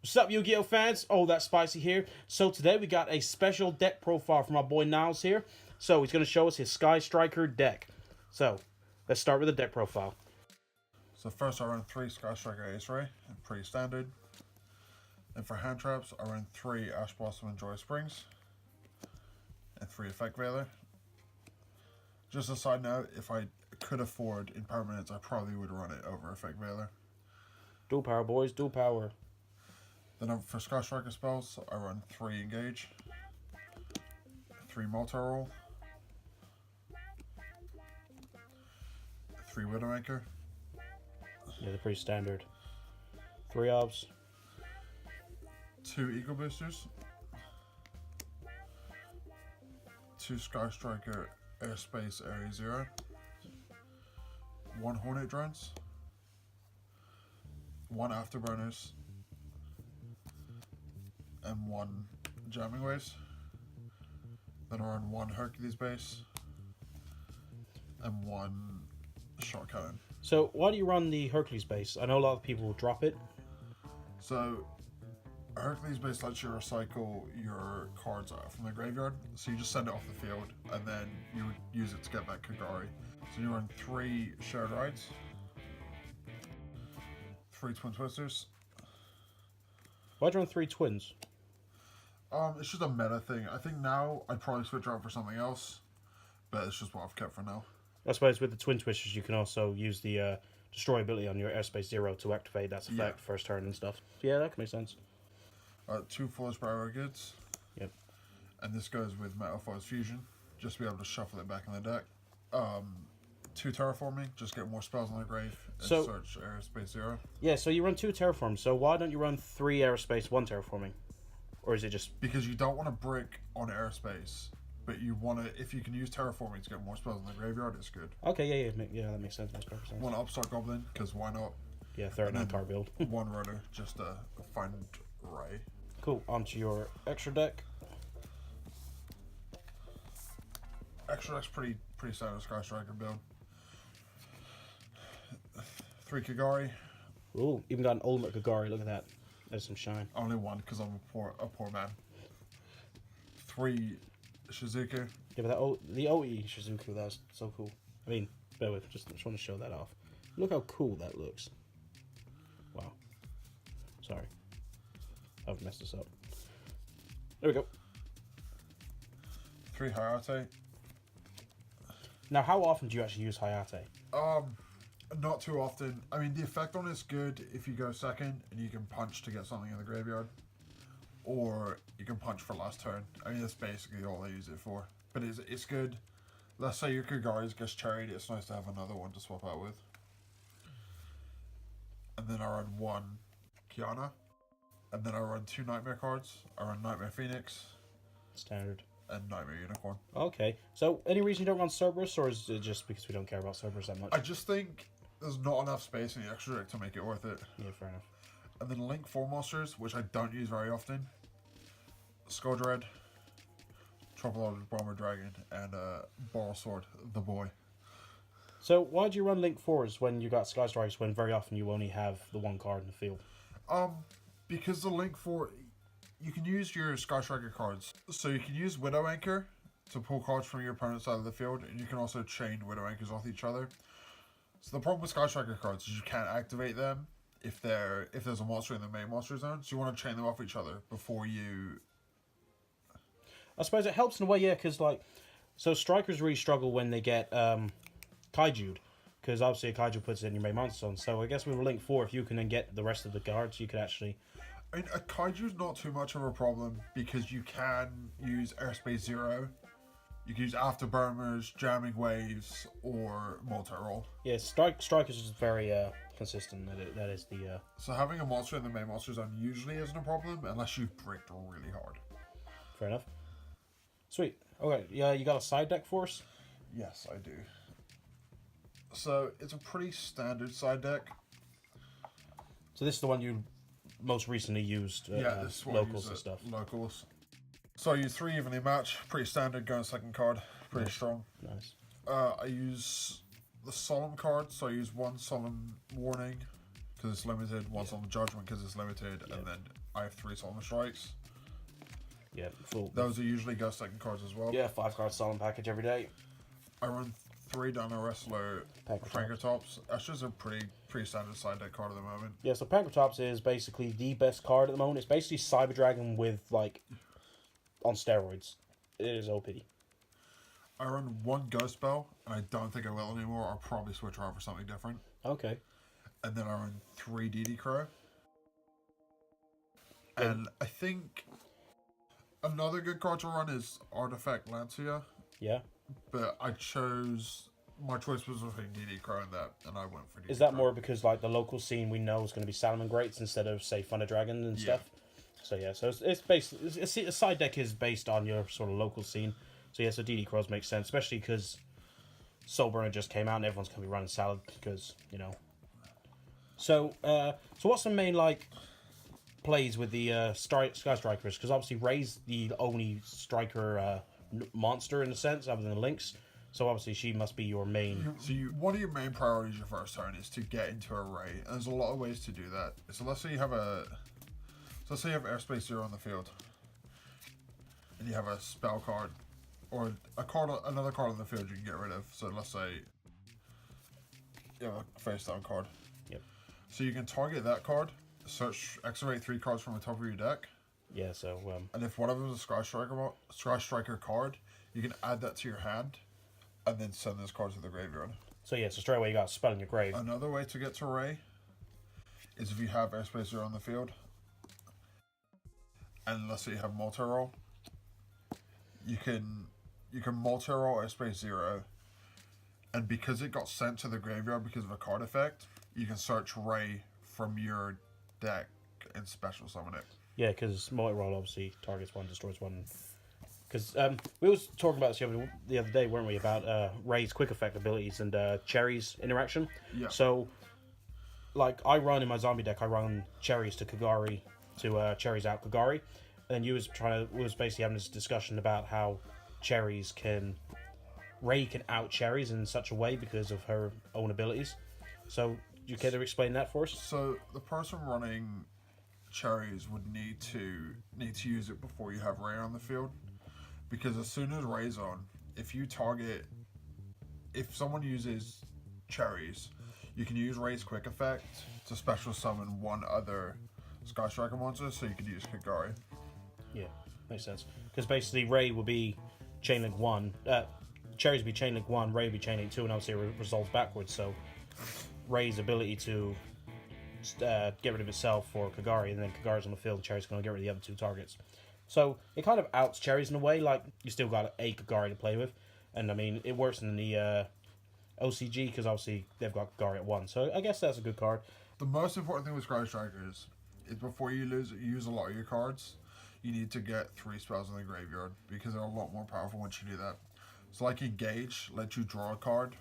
What's up, Yu-Gi-Oh fans? Oh, that's Spicy here. So today we got a special deck profile from our boy Niles here. So he's going to show us his Sky Striker deck. So let's start with the deck profile. So first I run 3 Sky Striker Ace Ray, pretty standard. And for hand traps, I run 3 Ash Blossom and Joy Springs, and 3 Effect Veiler. Just a side note, if I could afford impermanence, I probably would run it over Effect Veiler. Dual power, boys, dual power. Then for Sky Striker spells, I run 3 Engage, 3 Multi-Roll, 3 Widow Anchor. Yeah, they're pretty standard. 3 obs. 2 Eagle Boosters, 2 Sky Striker Airspace Area 0, 1 Hornet Drones, 1 Afterburners, and 1 Jamming Waves. Then I run 1 Hercules Base and 1 Shot Cannon. So why do you run the Hercules base? I know a lot of people will drop it. So Hercules Base lets you recycle your cards out from the graveyard. So you just send it off the field and then you would use it to get back Kagari. So you run 3 Shared Rides, 3 Twin Twisters. Why'd you run 3 twins? It's just a meta thing. I think now I'd probably switch out for something else, but it's just what I've kept for now. I suppose with the twin twisters you can also use the destroy ability on your Airspace 0 to activate that effect first turn and stuff. Yeah, that can make sense. 2 Foolish Barrier Goods. Yep. And this goes with Metal Foes Fusion, just to be able to shuffle it back in the deck. 2 Terraforming, just get more spells on the grave and search Airspace 0. Yeah, so you run 2 Terraforms, so why don't you run 3 Aerospace, 1 Terraforming? Or is it just... Because you don't want to brick on Airspace, but you want to, if you can use Terraforming to get more spells in the graveyard, it's good. Okay, yeah, that makes sense. Makes perfect sense. 1 Upstart Goblin, because why not? Yeah, third and card build. 1 Rotor, just to find Ray. Cool, onto your extra deck. Extra deck's pretty standard Sky Striker build. 3 Kagari. Ooh, even got an ultimate Kagari, look at that. There's some shine. Only 1, because I'm a poor man. 3 Shizuku. Yeah, but the OE Shizuku, that was so cool. I mean, bear with, just want to show that off. Look how cool that looks. Wow. Sorry. I've messed this up. There we go. 3 Hayate. Now, how often do you actually use Hayate? Not too often. I mean, the effect on it's good if you go second and you can punch to get something in the graveyard. Or you can punch for last turn. I mean, that's basically all I use it for. But it's good. Let's say your Kagari gets cherried, it's nice to have another one to swap out with. And then I run 1 Kiana. And then I run 2 Nightmare cards. I run Nightmare Phoenix. Standard. And Nightmare Unicorn. Okay. So, any reason you don't run Cerberus, or is it just because we don't care about Cerberus that much? I just think there's not enough space in the extra deck to make it worth it. Yeah, fair enough. And then Link 4 monsters, which I don't use very often. Skull Dread, Trouble-Loaded Bomber Dragon, and Boral Sword, the boy. So, why do you run Link 4s when you got Sky Strikers when very often you only have the 1 card in the field? Because the Link 4, you can use your Sky Striker cards. So you can use Widow Anchor to pull cards from your opponent's side of the field, and you can also chain Widow Anchors off each other. So the problem with Sky Striker cards is you can't activate them if there's a monster in the main monster zone. So you want to chain them off each other before you... I suppose it helps in a way, yeah, because, like... So strikers really struggle when they get Kaiju'd, because obviously a Kaiju puts it in your main monster zone. So I guess with Link 4, if you can then get the rest of the cards, you could actually... I mean, a Kaiju's not too much of a problem, because you can use Airspace 0. You can use Afterburners, Jamming Waves, or Multi-Roll. Yeah, Strikers is very consistent. That is the... So having a monster in the main monster zone usually isn't a problem, unless you've bricked really hard. Fair enough. Sweet. Okay, yeah, you got a side deck for us? Yes, I do. So, it's a pretty standard side deck. So this is the one you most recently used, this one locals and stuff. Locals. So I use 3 evenly match, pretty standard, going second card, pretty strong. Nice. I use the Solemn card, so I use 1 Solemn Warning because it's limited, one Solemn Judgment because it's limited, and then I have 3 Solemn Strikes. Yeah, full. Those are usually Ghost Second cards as well. Yeah, 5 card solemn package every day. I run 3 Dino Wrestler Pankratops. That's just a pretty standard side deck card at the moment. Yeah, so Pankratops is basically the best card at the moment. It's basically Cyber Dragon with, like, on steroids. It is OP. I run 1 Ghost Bell, and I don't think I will anymore. I'll probably switch around for something different. Okay. And then I run 3 DD Crow. And I think another good card to run is Artifact Lancia. Yeah. But my choice was between DD Crow and that, and I went for DD Is that Crow. more because, like, the local scene we know is going to be Salmon Greats instead of, say, Thunder Dragon and stuff? So, yeah, so it's basically... A side deck is based on your sort of local scene. So, yeah, so DD Crows makes sense, especially because Soulburner just came out and everyone's going to be running Salad because, you know... So what's the main, like, plays with the Sky Strikers? Because obviously Ray's the only striker monster in a sense, other than Lynx. So obviously she must be your main... So one of your main priorities your first turn is to get into a Ray. And there's a lot of ways to do that. So let's say you have Airspace Zero on the field. And you have a spell card. Or another card on the field you can get rid of. So let's say you have a face down card. Yep. So you can target that card, activate 3 cards from the top of your deck. Yeah, so... And if one of them is a Sky Striker card, you can add that to your hand, and then send those cards to the graveyard. So yeah, so straight away you got a spell in your grave. Another way to get to Ray is if you have Airspace Zero on the field, and let's say you have multi-roll, you can multi-roll Airspace Zero, and because it got sent to the graveyard because of a card effect, you can search Ray from your deck and special summon it. Yeah, because multi-roll obviously targets one, destroys one. Because we was talking about this the other day, weren't we? About Ray's quick effect abilities and Cherry's interaction. Yeah. So, like, I run in my zombie deck, I run Cherries to Kagari, to Cherries out Kagari. And then you was basically having this discussion about how Ray can out Cherries in such a way because of her own abilities. So, you care to explain that for us? So the person running Cherries would need to use it before you have Ray on the field, because as soon as Ray's on, if someone uses Cherries, you can use Ray's quick effect to special summon one other Sky Striker monster, so you could use Kagari. Yeah, makes sense. Because basically Ray will be Chain Link 1, Cherries will be Chain Link 1, Ray will be Chain Link 2, and obviously it resolves backwards, so Ray's ability to get rid of itself for Kagari, and then Kagari's on the field, Cherry's going to get rid of the other 2 targets. So it kind of outs Cherries in a way, like you still got a Kagari to play with, and I mean it works in the OCG because obviously they've got Kagari at 1, so I guess that's a good card. The most important thing with Sky Strikers is before you use a lot of your cards, you need to get 3 spells in the graveyard because they're a lot more powerful once you do that. So like Engage lets you draw a card.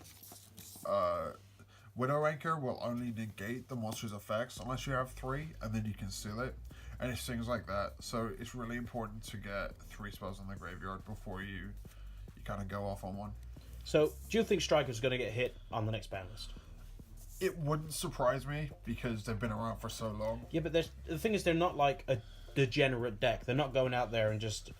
Widow Anchor will only negate the monster's effects unless you have 3, and then you can seal it. And it's things like that. So it's really important to get 3 spells in the graveyard before you kind of go off on one. So, do you think Striker's going to get hit on the next ban list? It wouldn't surprise me because they've been around for so long. Yeah, but the thing is, they're not like a degenerate deck. They're not going out there and just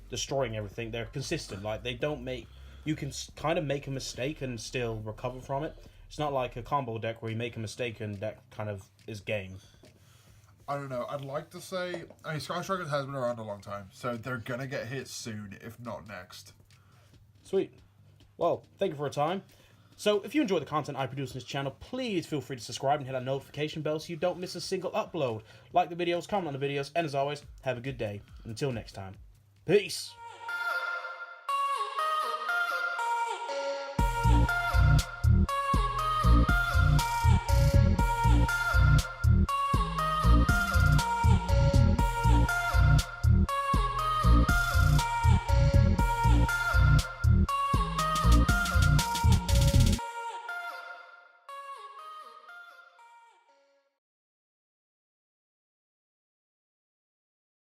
destroying everything. They're consistent. Like, they don't make... You can kind of make a mistake and still recover from it. It's not like a combo deck where you make a mistake and that kind of is game. I don't know. I'd like to say... I mean, Sky Strikers has been around a long time, so they're going to get hit soon, if not next. Sweet. Well, thank you for your time. So, if you enjoy the content I produce on this channel, please feel free to subscribe and hit that notification bell so you don't miss a single upload. Like the videos, comment on the videos, and as always, have a good day. Until next time. Peace!